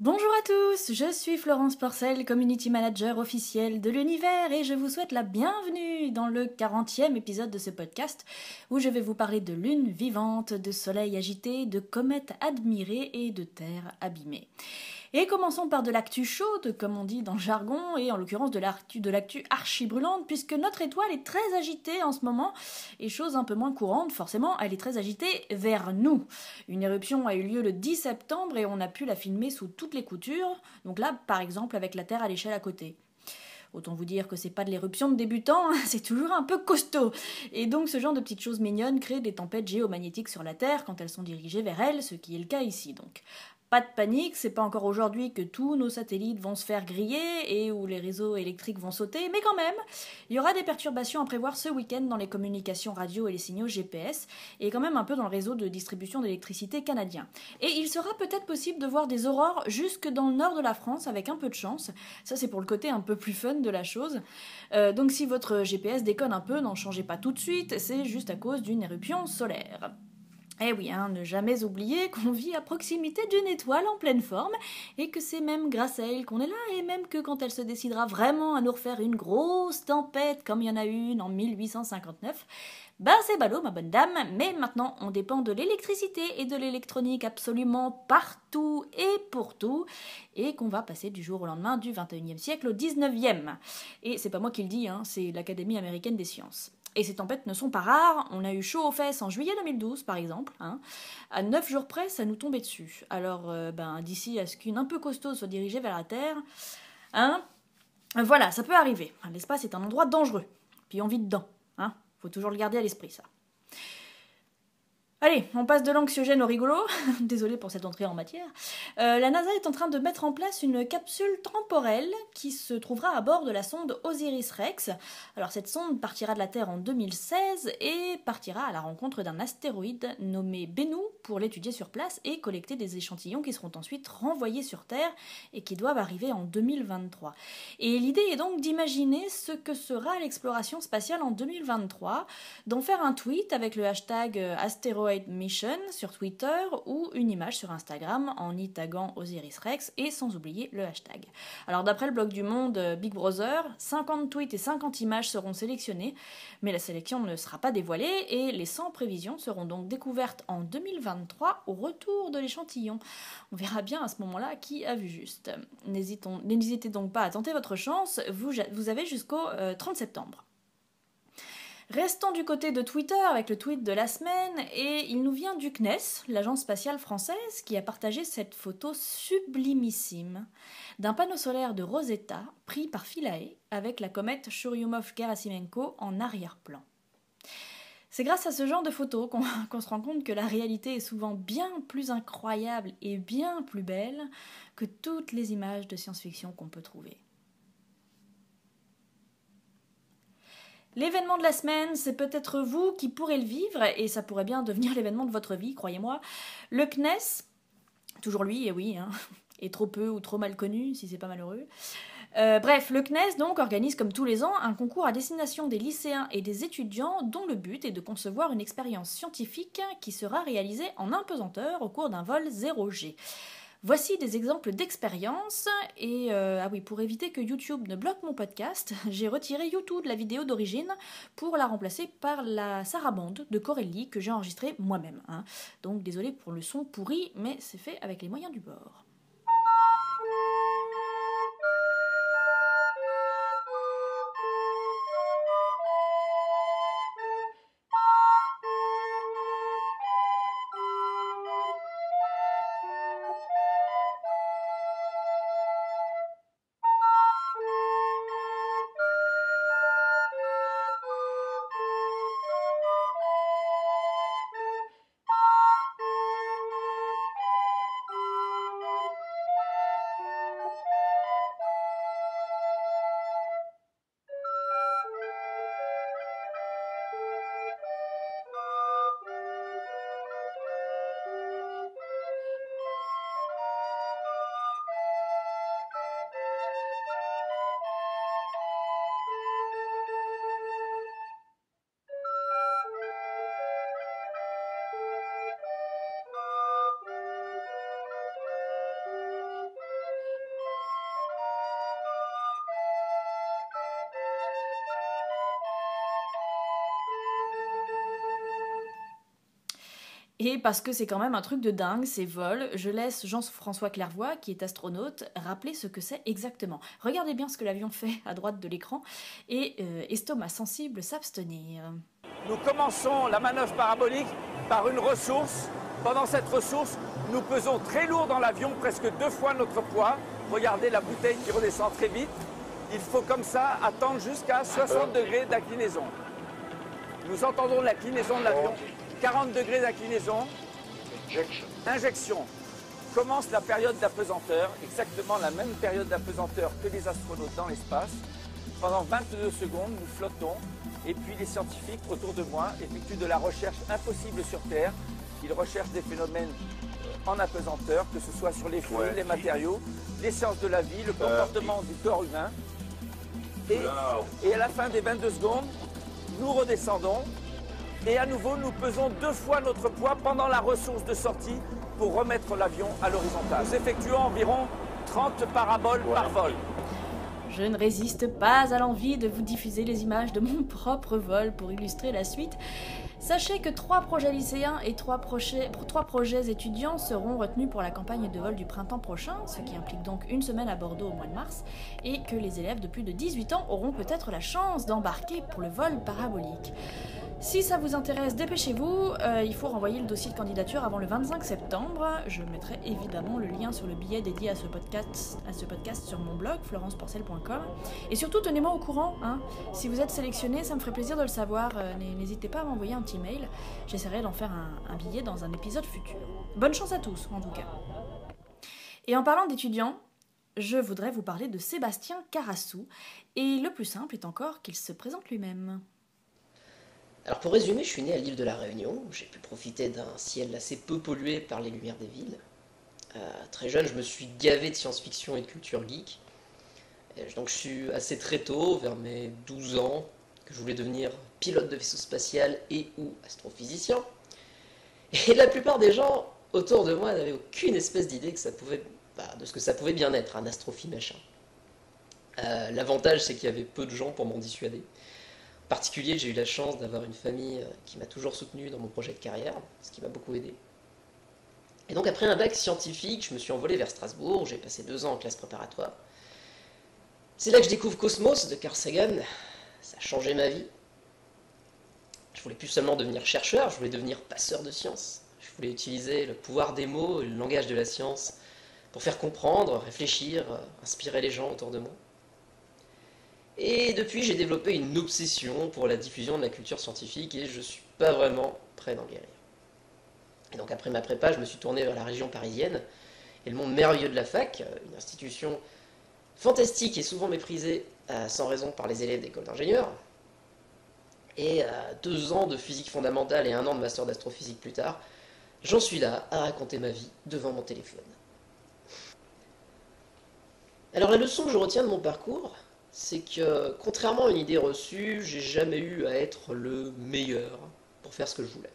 Bonjour à tous, je suis Florence Porcel, Community Manager officielle de l'univers et je vous souhaite la bienvenue dans le 40e épisode de ce podcast où je vais vous parler de lune vivante, de soleil agité, de comètes admirées et de terre abîmée. Et commençons par de l'actu chaude, comme on dit dans le jargon, et en l'occurrence de l'actu archi brûlante, puisque notre étoile est très agitée en ce moment, et chose un peu moins courante, forcément, elle est très agitée vers nous. Une éruption a eu lieu le 10 septembre et on a pu la filmer sous toutes les coutures, donc là, par exemple, avec la Terre à l'échelle à côté. Autant vous dire que c'est pas de l'éruption de débutant, c'est toujours un peu costaud. Et donc ce genre de petites choses mignonnes crée des tempêtes géomagnétiques sur la Terre quand elles sont dirigées vers elle, ce qui est le cas ici donc. Pas de panique, c'est pas encore aujourd'hui que tous nos satellites vont se faire griller et où les réseaux électriques vont sauter, mais quand même, il y aura des perturbations à prévoir ce week-end dans les communications radio et les signaux GPS, et quand même un peu dans le réseau de distribution d'électricité canadien. Et il sera peut-être possible de voir des aurores jusque dans le nord de la France avec un peu de chance, ça c'est pour le côté un peu plus fun de la chose. Donc si votre GPS déconne un peu, n'en changez pas tout de suite, c'est juste à cause d'une éruption solaire. Eh oui, hein, ne jamais oublier qu'on vit à proximité d'une étoile en pleine forme et que c'est même grâce à elle qu'on est là et même que quand elle se décidera vraiment à nous refaire une grosse tempête comme il y en a eu une en 1859, ben c'est ballot ma bonne dame, mais maintenant on dépend de l'électricité et de l'électronique absolument partout et pour tout et qu'on va passer du jour au lendemain du 21e siècle au 19e. Et c'est pas moi qui le dis, hein, c'est l'Académie américaine des sciences. Et ces tempêtes ne sont pas rares, on a eu chaud aux fesses en juillet 2012 par exemple, hein. À 9 jours près ça nous tombait dessus. Alors d'ici à ce qu'une un peu costaud soit dirigée vers la Terre, hein, voilà, ça peut arriver. L'espace est un endroit dangereux, puis on vit dedans, hein. Faut toujours le garder à l'esprit ça. Allez, on passe de l'anxiogène au rigolo. Désolée pour cette entrée en matière. La NASA est en train de mettre en place une capsule temporelle qui se trouvera à bord de la sonde Osiris-Rex. Alors cette sonde partira de la Terre en 2016 et partira à la rencontre d'un astéroïde nommé Bennu pour l'étudier sur place et collecter des échantillons qui seront ensuite renvoyés sur Terre et qui doivent arriver en 2023. Et l'idée est donc d'imaginer ce que sera l'exploration spatiale en 2023, d'en faire un tweet avec le hashtag Asteroid Mission sur Twitter ou une image sur Instagram en y taguant Osiris Rex et sans oublier le hashtag. Alors d'après le blog du Monde Big Brother, 50 tweets et 50 images seront sélectionnés, mais la sélection ne sera pas dévoilée et les 100 prévisions seront donc découvertes en 2023 au retour de l'échantillon. On verra bien à ce moment-là qui a vu juste. N'hésitez donc pas à tenter votre chance, vous avez jusqu'au 30 septembre. Restons du côté de Twitter avec le tweet de la semaine et il nous vient du CNES, l'agence spatiale française, qui a partagé cette photo sublimissime d'un panneau solaire de Rosetta pris par Philae avec la comète Churyumov-Gerasimenko en arrière-plan. C'est grâce à ce genre de photos qu'on se rend compte que la réalité est souvent bien plus incroyable et bien plus belle que toutes les images de science-fiction qu'on peut trouver. L'événement de la semaine, c'est peut-être vous qui pourrez le vivre, et ça pourrait bien devenir l'événement de votre vie, croyez-moi. Le CNES, toujours lui, et oui, hein, est trop peu ou trop mal connu, si c'est pas malheureux. Bref, le CNES donc organise comme tous les ans un concours à destination des lycéens et des étudiants dont le but est de concevoir une expérience scientifique qui sera réalisée en apesanteur au cours d'un vol 0G. Voici des exemples d'expériences et pour éviter que YouTube ne bloque mon podcast, j'ai retiré YouTube de la vidéo d'origine pour la remplacer par la sarabande de Corelli que j'ai enregistrée moi-même, hein. Donc désolé pour le son pourri, mais c'est fait avec les moyens du bord. Et parce que c'est quand même un truc de dingue, ces vols, je laisse Jean-François Clairvoy, qui est astronaute, rappeler ce que c'est exactement. Regardez bien ce que l'avion fait à droite de l'écran, et estomac sensible s'abstenir. Nous commençons la manœuvre parabolique par une ressource. Pendant cette ressource, nous pesons très lourd dans l'avion, presque 2 fois notre poids. Regardez la bouteille qui redescend très vite. Il faut comme ça attendre jusqu'à 60 degrés d'inclinaison. Nous entendons l'inclinaison de l'avion. 40 degrés d'inclinaison. Injection. Commence la période d'apesanteur, exactement la même période d'apesanteur que les astronautes dans l'espace. Pendant 22 secondes, nous flottons. Et puis les scientifiques autour de moi effectuent de la recherche impossible sur Terre. Ils recherchent des phénomènes en apesanteur, que ce soit sur les fluides, les matériaux, les sciences de la vie, le comportement du corps humain. Et à la fin des 22 secondes, nous redescendons et à nouveau nous pesons 2 fois notre poids pendant la ressource de sortie pour remettre l'avion à l'horizontale. Nous effectuons environ 30 paraboles par vol. Je ne résiste pas à l'envie de vous diffuser les images de mon propre vol pour illustrer la suite. Sachez que 3 projets lycéens et 3 projets étudiants seront retenus pour la campagne de vol du printemps prochain, ce qui implique donc une semaine à Bordeaux au mois de mars, et que les élèves de plus de 18 ans auront peut-être la chance d'embarquer pour le vol parabolique. Si ça vous intéresse, dépêchez-vous, il faut renvoyer le dossier de candidature avant le 25 septembre. Je mettrai évidemment le lien sur le billet dédié à ce podcast sur mon blog, florenceporcel.com. Et surtout, tenez-moi au courant. Si vous êtes sélectionné, ça me ferait plaisir de le savoir. N'hésitez pas à m'envoyer un petit mail. J'essaierai d'en faire un billet dans un épisode futur. Bonne chance à tous, en tout cas. Et en parlant d'étudiants, je voudrais vous parler de Sébastien Carassou. Et le plus simple est encore qu'il se présente lui-même. Alors pour résumer, je suis né à l'île de la Réunion, où j'ai pu profiter d'un ciel assez peu pollué par les lumières des villes. Très jeune, je me suis gavé de science-fiction et de culture geek. Donc je suis assez très tôt, vers mes 12 ans, que je voulais devenir pilote de vaisseau spatial et ou astrophysicien. Et la plupart des gens autour de moi n'avaient aucune espèce d'idée de ce que ça pouvait bien être, un astrophi machin. L'avantage, c'est qu'il y avait peu de gens pour m'en dissuader. En particulier, j'ai eu la chance d'avoir une famille qui m'a toujours soutenu dans mon projet de carrière, ce qui m'a beaucoup aidé. Et donc après un bac scientifique, je me suis envolé vers Strasbourg, j'ai passé 2 ans en classe préparatoire. C'est là que je découvre Cosmos de Carl Sagan, ça a changé ma vie. Je voulais plus seulement devenir chercheur, je voulais devenir passeur de science. Je voulais utiliser le pouvoir des mots et le langage de la science pour faire comprendre, réfléchir, inspirer les gens autour de moi. Et depuis, j'ai développé une obsession pour la diffusion de la culture scientifique et je ne suis pas vraiment prêt d'en guérir. Et donc après ma prépa, je me suis tourné vers la région parisienne et le monde merveilleux de la fac, une institution fantastique et souvent méprisée sans raison par les élèves d'école d'ingénieurs. Et 2 ans de physique fondamentale et 1 an de master d'astrophysique plus tard, j'en suis là à raconter ma vie devant mon téléphone. Alors la leçon que je retiens de mon parcours, c'est que, contrairement à une idée reçue, j'ai jamais eu à être le meilleur pour faire ce que je voulais.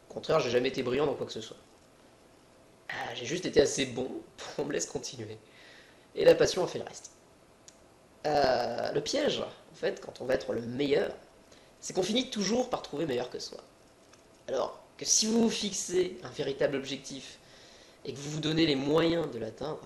Au contraire, j'ai jamais été brillant dans quoi que ce soit. J'ai juste été assez bon pour qu'on me laisse continuer. Et la passion a fait le reste. Le piège, en fait, quand on va être le meilleur, c'est qu'on finit toujours par trouver meilleur que soi. Alors que si vous vous fixez un véritable objectif et que vous vous donnez les moyens de l'atteindre,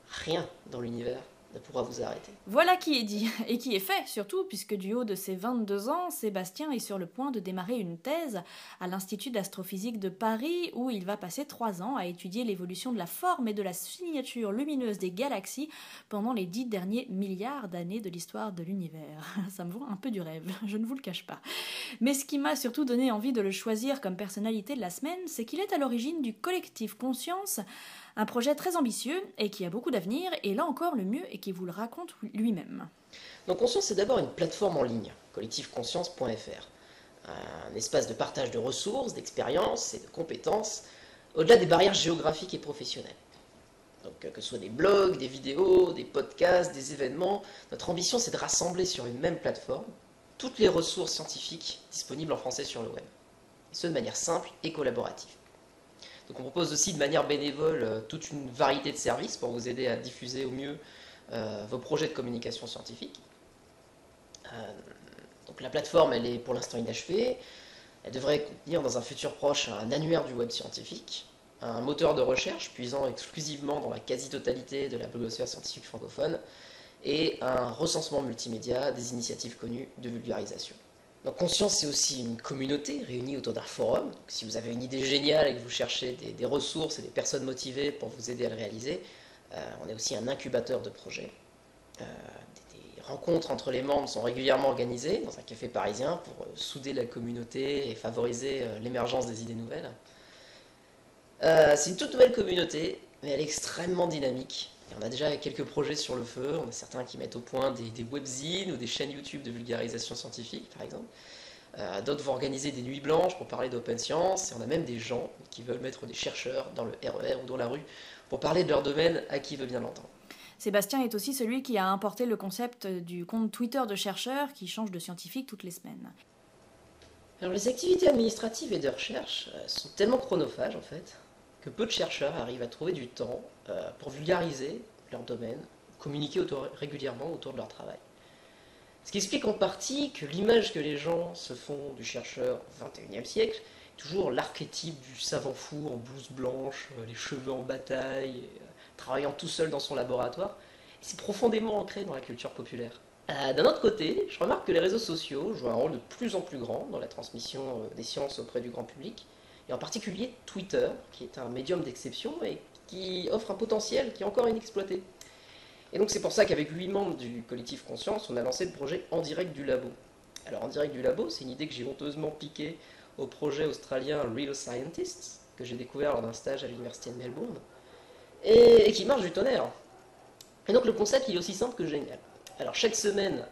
rien dans l'univers ne pourra vous arrêter. Voilà qui est dit, et qui est fait surtout, puisque du haut de ses 22 ans, Sébastien est sur le point de démarrer une thèse à l'Institut d'astrophysique de Paris, où il va passer 3 ans à étudier l'évolution de la forme et de la signature lumineuse des galaxies pendant les 10 derniers milliards d'années de l'histoire de l'univers. Ça me vend un peu du rêve, je ne vous le cache pas. Mais ce qui m'a surtout donné envie de le choisir comme personnalité de la semaine, c'est qu'il est à l'origine du collectif Conscience, un projet très ambitieux et qui a beaucoup d'avenir, et là encore le mieux est qu'il vous le raconte lui-même. Donc Conscience, c'est d'abord une plateforme en ligne, collectifconscience.fr, un espace de partage de ressources, d'expériences et de compétences, au-delà des barrières géographiques et professionnelles. Donc que ce soit des blogs, des vidéos, des podcasts, des événements, notre ambition c'est de rassembler sur une même plateforme toutes les ressources scientifiques disponibles en français sur le web, et ce de manière simple et collaborative. Donc on propose aussi de manière bénévole toute une variété de services pour vous aider à diffuser au mieux vos projets de communication scientifique. Donc la plateforme, elle est pour l'instant inachevée, Elle devrait contenir dans un futur proche un annuaire du web scientifique, un moteur de recherche puisant exclusivement dans la quasi-totalité de la blogosphère scientifique francophone, et un recensement multimédia des initiatives connues de vulgarisation. Donc Conscience, c'est aussi une communauté réunie autour d'un forum. Donc, si vous avez une idée géniale et que vous cherchez des ressources et des personnes motivées pour vous aider à le réaliser, on est aussi un incubateur de projets. Des rencontres entre les membres sont régulièrement organisées dans un café parisien pour souder la communauté et favoriser l'émergence des idées nouvelles. C'est une toute nouvelle communauté, mais elle est extrêmement dynamique. Et on a déjà quelques projets sur le feu, on a certains qui mettent au point des webzines ou des chaînes YouTube de vulgarisation scientifique, par exemple. D'autres vont organiser des nuits blanches pour parler d'open science, et on a même des gens qui veulent mettre des chercheurs dans le RER ou dans la rue pour parler de leur domaine à qui veut bien l'entendre. Sébastien est aussi celui qui a importé le concept du compte Twitter de chercheurs qui change de scientifique toutes les semaines. Alors les activités administratives et de recherche sont tellement chronophages en fait, que peu de chercheurs arrivent à trouver du temps pour vulgariser leur domaine, communiquer régulièrement autour de leur travail. Ce qui explique en partie que l'image que les gens se font du chercheur au XXIe siècle est toujours l'archétype du savant fou en blouse blanche, les cheveux en bataille, travaillant tout seul dans son laboratoire. C'est profondément ancré dans la culture populaire. D'un autre côté, je remarque que les réseaux sociaux jouent un rôle de plus en plus grand dans la transmission des sciences auprès du grand public, et en particulier Twitter, qui est un médium d'exception et qui offre un potentiel qui est encore inexploité. Et donc c'est pour ça qu'avec 8 membres du collectif Conscience, on a lancé le projet En Direct du Labo. Alors En Direct du Labo, c'est une idée que j'ai honteusement piquée au projet australien Real Scientists, que j'ai découvert lors d'un stage à l'université de Melbourne, et qui marche du tonnerre. Et donc le concept il est aussi simple que génial. Alors chaque semaine,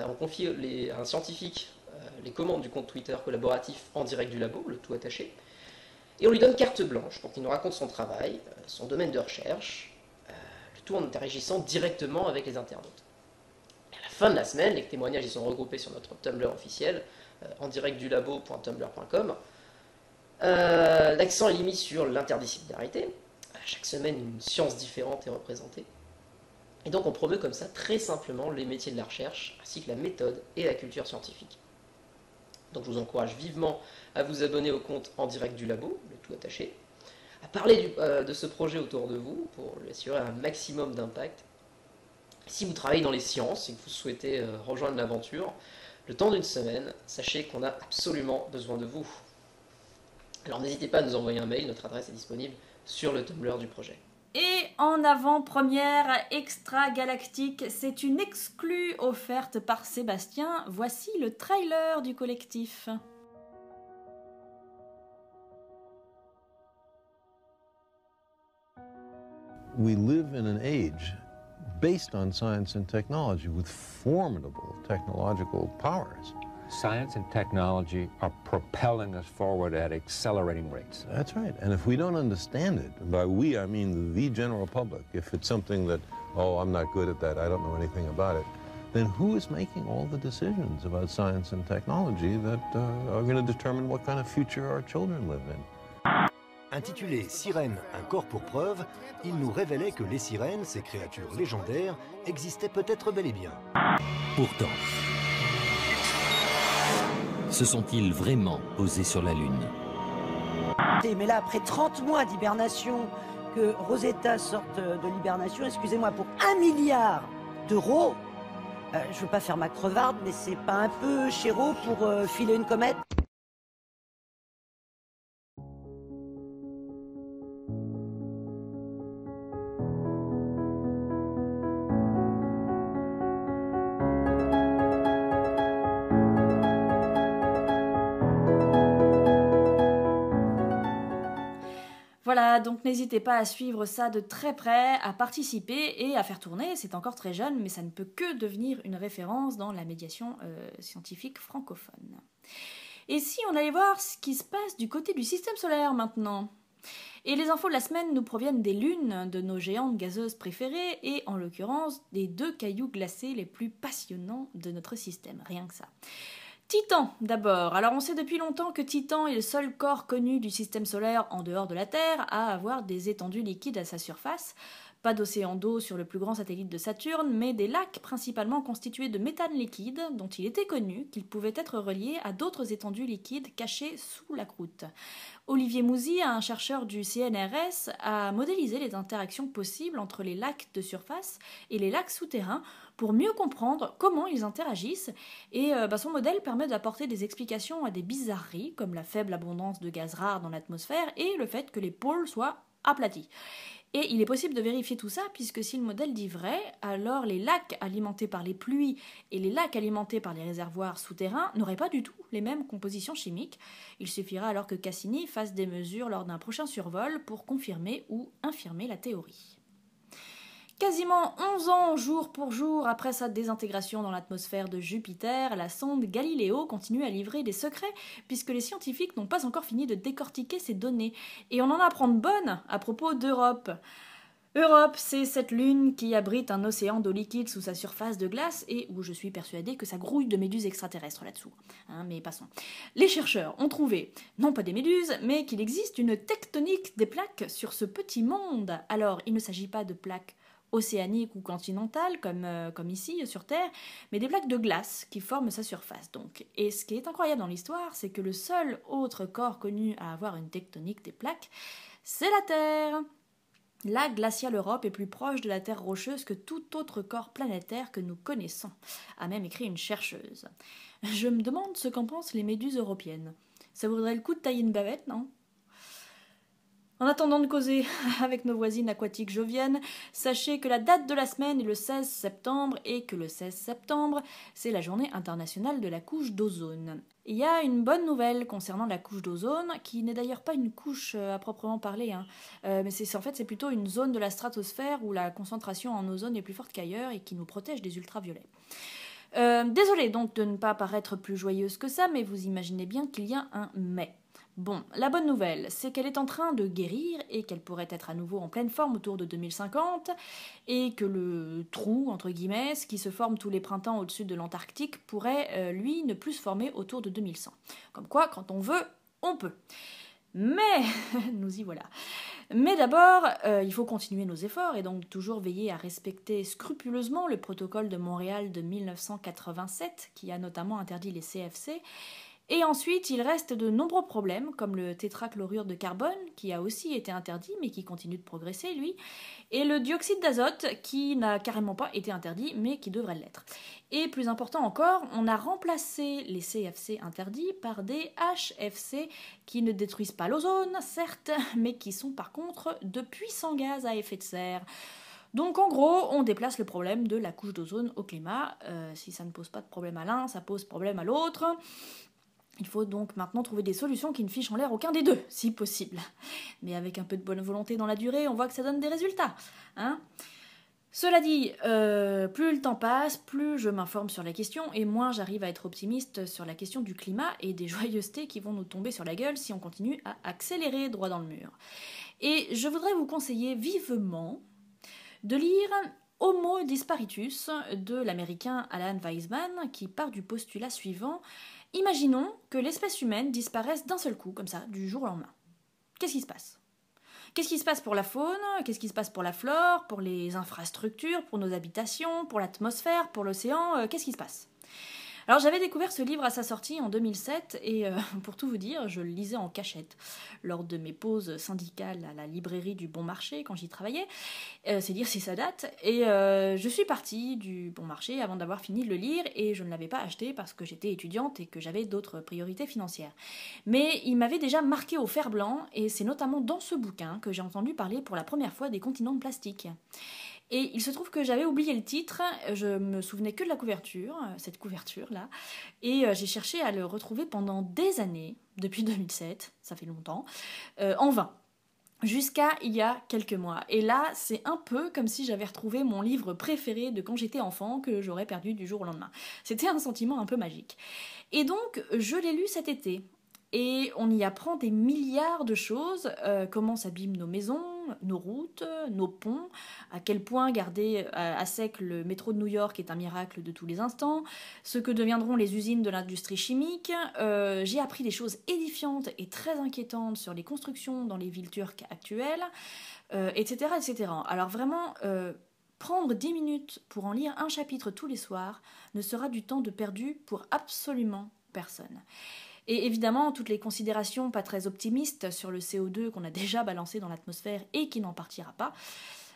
on confie à un scientifique les commandes du compte Twitter collaboratif En Direct du Labo, le tout attaché, et on lui donne carte blanche pour qu'il nous raconte son travail, son domaine de recherche, le tout en interagissant directement avec les internautes. Et à la fin de la semaine, les témoignages ils sont regroupés sur notre Tumblr officiel, endirectdulabo.tumblr.com. L'accent est mis sur l'interdisciplinarité. Chaque semaine, une science différente est représentée. Et donc on promeut comme ça très simplement les métiers de la recherche, ainsi que la méthode et la culture scientifique. Donc je vous encourage vivement à vous abonner au compte En Direct du Labo, le tout attaché, à parler de ce projet autour de vous pour lui assurer un maximum d'impact. Si vous travaillez dans les sciences et que vous souhaitez rejoindre l'aventure, le temps d'une semaine, sachez qu'on a absolument besoin de vous. Alors n'hésitez pas à nous envoyer un mail, notre adresse est disponible sur le Tumblr du projet. Et en avant-première extra-galactique, c'est une exclue offerte par Sébastien. Voici le trailer du collectif. We live in an age based on science and technology with formidable technological powers. Science and technology are propelling us forward at accelerating rates. That's right. And if we don't understand it, by we I mean the general public, if it's something that, oh, I'm not good at that, I don't know anything about it, then who is making all the decisions about science and technology that are going to determine what kind of future our children live in? Intitulé Sirène, un corps pour preuve, il nous révélait que les sirènes, ces créatures légendaires, existaient peut-être bel et bien. Pourtant, se sont-ils vraiment posés sur la Lune? Mais là, après 30 mois d'hibernation, que Rosetta sorte de l'hibernation, excusez-moi, pour 1 milliard d'euros, je veux pas faire ma crevarde, mais c'est pas un peu chéro pour filer une comète? Voilà, donc n'hésitez pas à suivre ça de très près, à participer et à faire tourner. C'est encore très jeune, mais ça ne peut que devenir une référence dans la médiation scientifique francophone. Et si on allait voir ce qui se passe du côté du système solaire maintenant? Et les infos de la semaine nous proviennent des lunes de nos géantes gazeuses préférées et en l'occurrence des 2 cailloux glacés les plus passionnants de notre système, rien que ça. Titan, d'abord. Alors on sait depuis longtemps que Titan est le seul corps connu du système solaire en dehors de la Terre à avoir des étendues liquides à sa surface, Pas d'océan d'eau sur le plus grand satellite de Saturne, mais des lacs principalement constitués de méthane liquide, dont il était connu qu'ils pouvaient être reliés à d'autres étendues liquides cachées sous la croûte. Olivier Mouzy, un chercheur du CNRS, a modélisé les interactions possibles entre les lacs de surface et les lacs souterrains pour mieux comprendre comment ils interagissent, et son modèle permet d'apporter des explications à des bizarreries, comme la faible abondance de gaz rares dans l'atmosphère et le fait que les pôles soient aplatis. Et il est possible de vérifier tout ça, puisque si le modèle dit vrai, alors les lacs alimentés par les pluies et les lacs alimentés par les réservoirs souterrains n'auraient pas du tout les mêmes compositions chimiques. Il suffira alors que Cassini fasse des mesures lors d'un prochain survol pour confirmer ou infirmer la théorie. Quasiment 11 ans, jour pour jour, après sa désintégration dans l'atmosphère de Jupiter, la sonde Galileo continue à livrer des secrets, puisque les scientifiques n'ont pas encore fini de décortiquer ces données. Et on en apprend de bonnes à propos d'Europe. Europe, c'est cette lune qui abrite un océan d'eau liquide sous sa surface de glace et où je suis persuadée que ça grouille de méduses extraterrestres là-dessous. Mais passons. Les chercheurs ont trouvé, non pas des méduses, mais qu'il existe une tectonique des plaques sur ce petit monde. Alors, il ne s'agit pas de plaques océaniques ou continentales, comme ici sur Terre, mais des plaques de glace qui forment sa surface donc. Et ce qui est incroyable dans l'histoire, c'est que le seul autre corps connu à avoir une tectonique des plaques, c'est la Terre. La glaciale Europe est plus proche de la Terre rocheuse que tout autre corps planétaire que nous connaissons, a même écrit une chercheuse. Je me demande ce qu'en pensent les méduses européennes. Ça vaudrait le coup de tailler une bavette, non ? En attendant de causer avec nos voisines aquatiques joviennes, sachez que la date de la semaine est le 16 septembre et que le 16 septembre, c'est la journée internationale de la couche d'ozone. Il y a une bonne nouvelle concernant la couche d'ozone, qui n'est d'ailleurs pas une couche à proprement parler, mais c'est plutôt une zone de la stratosphère où la concentration en ozone est plus forte qu'ailleurs et qui nous protège des ultraviolets. Désolée donc de ne pas paraître plus joyeuse que ça, mais vous imaginez bien qu'il y a un « mais ». Bon, la bonne nouvelle, c'est qu'elle est en train de guérir et qu'elle pourrait être à nouveau en pleine forme autour de 2050 et que le trou, entre guillemets, qui se forme tous les printemps au-dessus de l'Antarctique pourrait, lui, ne plus se former autour de 2100. Comme quoi, quand on veut, on peut. Mais, nous y voilà. Mais d'abord, il faut continuer nos efforts et donc toujours veiller à respecter scrupuleusement le protocole de Montréal de 1987 qui a notamment interdit les CFC. Et ensuite, il reste de nombreux problèmes, comme le tétrachlorure de carbone, qui a aussi été interdit, mais qui continue de progresser, lui, et le dioxyde d'azote, qui n'a carrément pas été interdit, mais qui devrait l'être. Et plus important encore, on a remplacé les CFC interdits par des HFC, qui ne détruisent pas l'ozone, certes, mais qui sont par contre de puissants gaz à effet de serre. Donc en gros, on déplace le problème de la couche d'ozone au climat. Si ça ne pose pas de problème à l'un, ça pose problème à l'autre. Il faut donc maintenant trouver des solutions qui ne fichent en l'air aucun des deux, si possible. Mais avec un peu de bonne volonté dans la durée, on voit que ça donne des résultats. Cela dit, plus le temps passe, plus je m'informe sur la question, et moins j'arrive à être optimiste sur la question du climat et des joyeusetés qui vont nous tomber sur la gueule si on continue à accélérer droit dans le mur. Et je voudrais vous conseiller vivement de lire Homo Disparitus de l'américain Alan Weisman, qui part du postulat suivant. Imaginons que l'espèce humaine disparaisse d'un seul coup, comme ça, du jour au lendemain. Qu'est-ce qui se passe ? Qu'est-ce qui se passe pour la faune ? Qu'est-ce qui se passe pour la flore ? Pour les infrastructures ? Pour nos habitations ? Pour l'atmosphère ? Pour l'océan ? Qu'est-ce qui se passe ? Alors j'avais découvert ce livre à sa sortie en 2007 et pour tout vous dire, je le lisais en cachette lors de mes pauses syndicales à la librairie du Bon Marché quand j'y travaillais. C'est dire si ça date. Et je suis partie du Bon Marché avant d'avoir fini de le lire et je ne l'avais pas acheté parce que j'étais étudiante et que j'avais d'autres priorités financières. Mais il m'avait déjà marqué au fer blanc et c'est notamment dans ce bouquin que j'ai entendu parler pour la première fois des continents de plastique. Et il se trouve que j'avais oublié le titre, je me souvenais que de la couverture, cette couverture-là, et j'ai cherché à le retrouver pendant des années, depuis 2007, ça fait longtemps, en vain, jusqu'à il y a quelques mois. Et là, c'est un peu comme si j'avais retrouvé mon livre préféré de quand j'étais enfant, que j'aurais perdu du jour au lendemain. C'était un sentiment un peu magique. Et donc, je l'ai lu cet été. Et on y apprend des milliards de choses, comment s'abîment nos maisons, nos routes, nos ponts, à quel point garder à sec le métro de New York est un miracle de tous les instants, ce que deviendront les usines de l'industrie chimique. J'ai appris des choses édifiantes et très inquiétantes sur les constructions dans les villes turques actuelles, etc., etc. Alors vraiment, prendre 10 minutes pour en lire un chapitre tous les soirs ne sera du temps de perdu pour absolument personne. Et évidemment, toutes les considérations pas très optimistes sur le CO2 qu'on a déjà balancé dans l'atmosphère et qui n'en partira pas.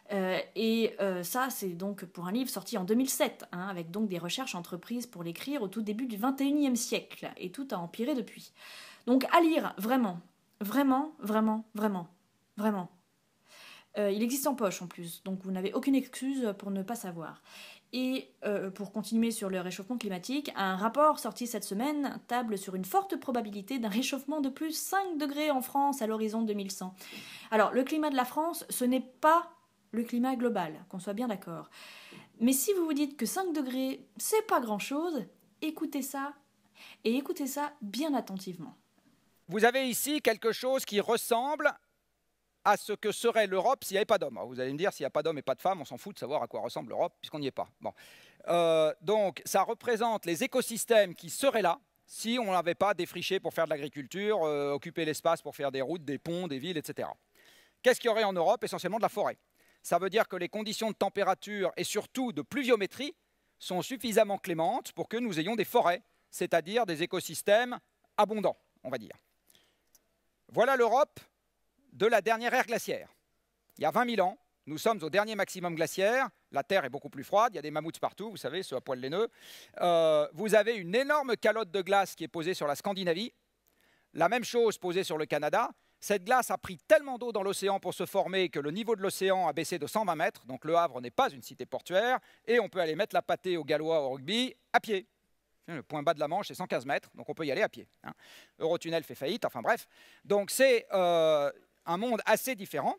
Ça, c'est donc pour un livre sorti en 2007, avec donc des recherches entreprises pour l'écrire au tout début du 21e siècle. Et tout a empiré depuis. Donc à lire, vraiment, vraiment, vraiment, vraiment, vraiment. Il existe en poche en plus, donc vous n'avez aucune excuse pour ne pas savoir. Et pour continuer sur le réchauffement climatique, un rapport sorti cette semaine table sur une forte probabilité d'un réchauffement de plus 5 degrés en France à l'horizon 2100. Alors, le climat de la France, ce n'est pas le climat global, qu'on soit bien d'accord. Mais si vous vous dites que 5 degrés, c'est pas grand-chose, écoutez ça, et écoutez ça bien attentivement. Vous avez ici quelque chose qui ressemble à ce que serait l'Europe s'il n'y avait pas d'hommes. Vous allez me dire, s'il n'y a pas d'hommes et pas de femmes, on s'en fout de savoir à quoi ressemble l'Europe, puisqu'on n'y est pas. Bon. Donc, ça représente les écosystèmes qui seraient là, si on n'avait pas défriché pour faire de l'agriculture, occuper l'espace pour faire des routes, des ponts, des villes, etc. Qu'est-ce qu'il y aurait en Europe? Essentiellement de la forêt. Ça veut dire que les conditions de température et surtout de pluviométrie sont suffisamment clémentes pour que nous ayons des forêts, c'est-à-dire des écosystèmes abondants, on va dire. Voilà l'Europe de la dernière ère glaciaire. Il y a 20 000 ans, nous sommes au dernier maximum glaciaire. La Terre est beaucoup plus froide, il y a des mammouths partout, vous savez, ceux à poil laineux. Vous avez une énorme calotte de glace qui est posée sur la Scandinavie. La même chose posée sur le Canada. Cette glace a pris tellement d'eau dans l'océan pour se former que le niveau de l'océan a baissé de 120 mètres. Donc Le Havre n'est pas une cité portuaire. Et on peut aller mettre la pâtée aux Gallois au rugby à pied. Le point bas de la Manche, c'est 115 mètres, donc on peut y aller à pied. Eurotunnel fait faillite, enfin bref. Donc c'est un monde assez différent.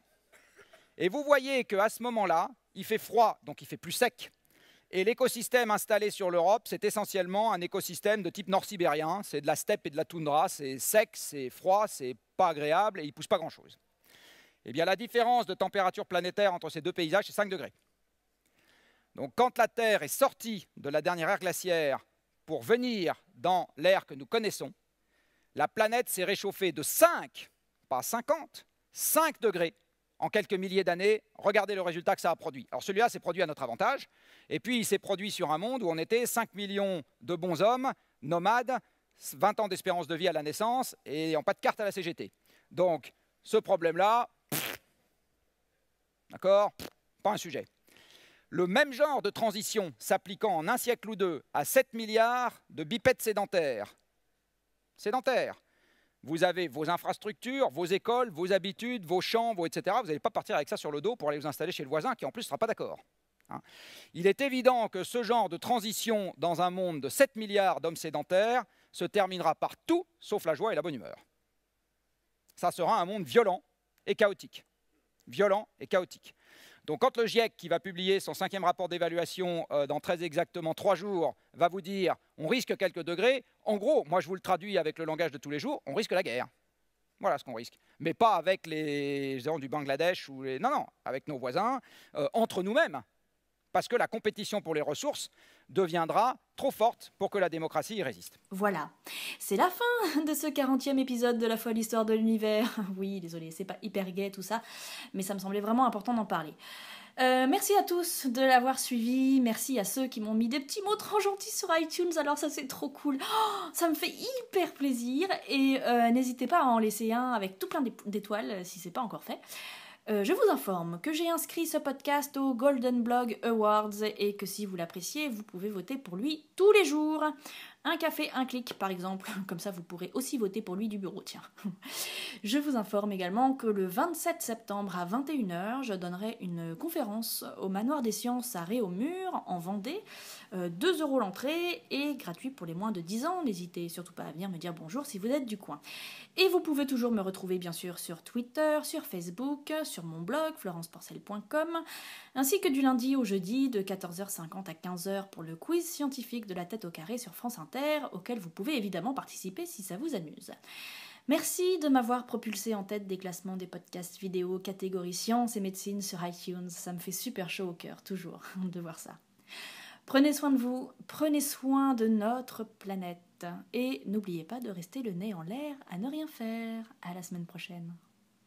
Et vous voyez qu'à ce moment-là, il fait froid, donc il fait plus sec. Et l'écosystème installé sur l'Europe, c'est essentiellement un écosystème de type nord-sibérien. C'est de la steppe et de la toundra, c'est sec, c'est froid, c'est pas agréable et il ne pousse pas grand-chose. Eh bien, la différence de température planétaire entre ces deux paysages, c'est 5 degrés. Donc quand la Terre est sortie de la dernière ère glaciaire pour venir dans l'ère que nous connaissons, la planète s'est réchauffée de 5, pas 50, 5 degrés en quelques milliers d'années. Regardez le résultat que ça a produit. Alors celui-là s'est produit à notre avantage, et puis il s'est produit sur un monde où on était 5 millions de bons hommes, nomades, 20 ans d'espérance de vie à la naissance, et en pas de carte à la CGT. Donc ce problème-là, d'accord, pas un sujet. Le même genre de transition s'appliquant en un siècle ou deux à 7 milliards de bipèdes sédentaires. Sédentaires. Vous avez vos infrastructures, vos écoles, vos habitudes, vos champs, etc. Vous n'allez pas partir avec ça sur le dos pour aller vous installer chez le voisin qui en plus ne sera pas d'accord. Il est évident que ce genre de transition dans un monde de 7 milliards d'hommes sédentaires se terminera par tout sauf la joie et la bonne humeur. Ça sera un monde violent et chaotique. Violent et chaotique. Donc quand le GIEC, qui va publier son 5e rapport d'évaluation dans très exactement 3 jours, va vous dire on risque quelques degrés, en gros, moi je vous le traduis avec le langage de tous les jours, on risque la guerre. Voilà ce qu'on risque. Mais pas avec les gens du Bangladesh, ou les... non, avec nos voisins, entre nous-mêmes. Parce que la compétition pour les ressources deviendra trop forte pour que la démocratie y résiste. Voilà, c'est la fin de ce 40e épisode de La folle histoire de l'univers. Oui, désolé, c'est pas hyper gai tout ça, mais ça me semblait vraiment important d'en parler. Merci à tous de l'avoir suivi, merci à ceux qui m'ont mis des petits mots trop gentils sur iTunes, alors ça c'est trop cool, ça me fait hyper plaisir, et n'hésitez pas à en laisser un avec tout plein d'étoiles si c'est pas encore fait. Je vous informe que j'ai inscrit ce podcast au Golden Blog Awards et que si vous l'appréciez, vous pouvez voter pour lui tous les jours. Un café, un clic par exemple, comme ça vous pourrez aussi voter pour lui du bureau, tiens. Je vous informe également que le 27 septembre à 21h, je donnerai une conférence au Manoir des Sciences à Réaumur, en Vendée. 2 € l'entrée et gratuit pour les moins de 10 ans. N'hésitez surtout pas à venir me dire bonjour si vous êtes du coin. Et vous pouvez toujours me retrouver bien sûr sur Twitter, sur Facebook, sur mon blog florenceporcel.com, ainsi que du lundi au jeudi de 14h50 à 15h pour le quiz scientifique de la tête au carré sur France Inter, auquel vous pouvez évidemment participer si ça vous amuse. Merci de m'avoir propulsé en tête des classements des podcasts vidéo catégorie sciences et médecine sur iTunes. Ça me fait super chaud au cœur, toujours, de voir ça. Prenez soin de vous, prenez soin de notre planète. Et n'oubliez pas de rester le nez en l'air à ne rien faire. À la semaine prochaine.